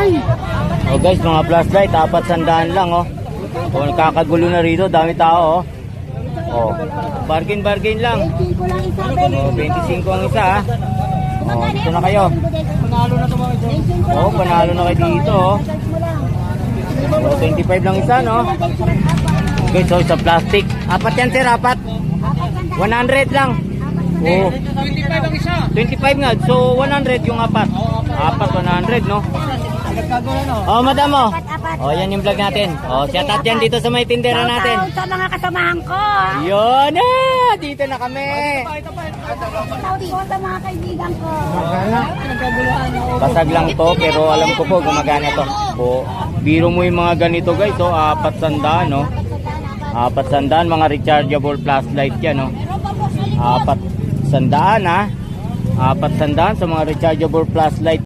Oh guys, mga flashlight, 400 lang oh. Oh, nakakagulo na rito, dami tao oh. Oh, bargain lang. Oh, 25 ang isa ah. Oh, ito na kayo. Oh, panalo na kayo dito oh. Oh, 25 lang isa no. Okay, so sa plastic. Apat yan sir, apat. 100 lang. Oh, 25 ang isa. 25 nga. So 100 yung apat. Apat 100 no. Oh, madam oh. Oh, yan yung vlog natin. Oh, shout out yan dito sa may tindera natin. Sa mga kasamahan ko. Yun ah, dito na kami. Shout sa mga kaibigan ko. Basag lang to, pero alam ko po gumagana to. Oh, biro mo yung mga ganito guys, oh, 400 no. 400 mga rechargeable flashlight yan no. 400 ah. 400 sa mga rechargeable flashlight.